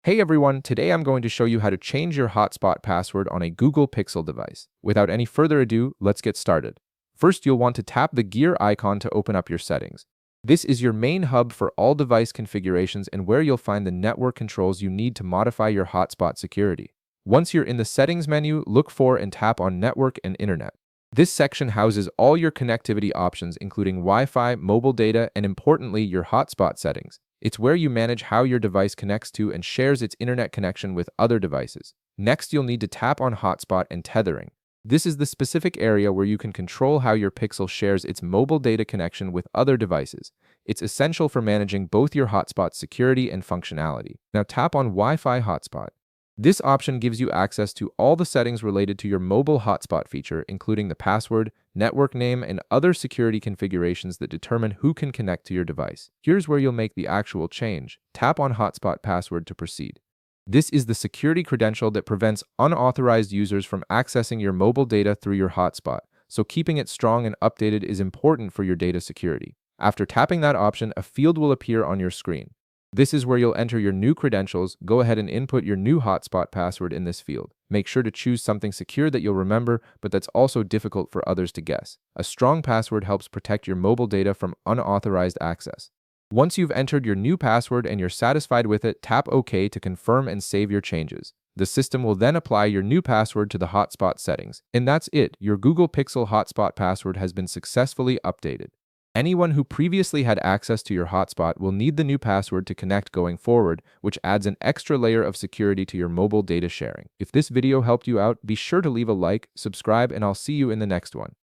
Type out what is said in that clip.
Hey everyone, today I'm going to show you how to change your hotspot password on a Google Pixel device. Without any further ado, let's get started. First, you'll want to tap the gear icon to open up your settings. This is your main hub for all device configurations and where you'll find the network controls you need to modify your hotspot security. Once you're in the settings menu, look for and tap on Network and Internet. This section houses all your connectivity options, including Wi-Fi, mobile data, and importantly, your hotspot settings. It's where you manage how your device connects to and shares its internet connection with other devices. Next, you'll need to tap on hotspot and tethering. This is the specific area where you can control how your Pixel shares its mobile data connection with other devices. It's essential for managing both your hotspot's security and functionality. Now tap on Wi-Fi hotspot. This option gives you access to all the settings related to your mobile hotspot feature, including the password, network name, and other security configurations that determine who can connect to your device. Here's where you'll make the actual change. Tap on hotspot password to proceed. This is the security credential that prevents unauthorized users from accessing your mobile data through your hotspot, so keeping it strong and updated is important for your data security. After tapping that option, a field will appear on your screen. This is where you'll enter your new credentials. Go ahead and input your new hotspot password in this field. Make sure to choose something secure that you'll remember, but that's also difficult for others to guess. A strong password helps protect your mobile data from unauthorized access. Once you've entered your new password and you're satisfied with it, tap OK to confirm and save your changes. The system will then apply your new password to the hotspot settings. And that's it. Your Google Pixel hotspot password has been successfully updated. Anyone who previously had access to your hotspot will need the new password to connect going forward, which adds an extra layer of security to your mobile data sharing. If this video helped you out, be sure to leave a like, subscribe, and I'll see you in the next one.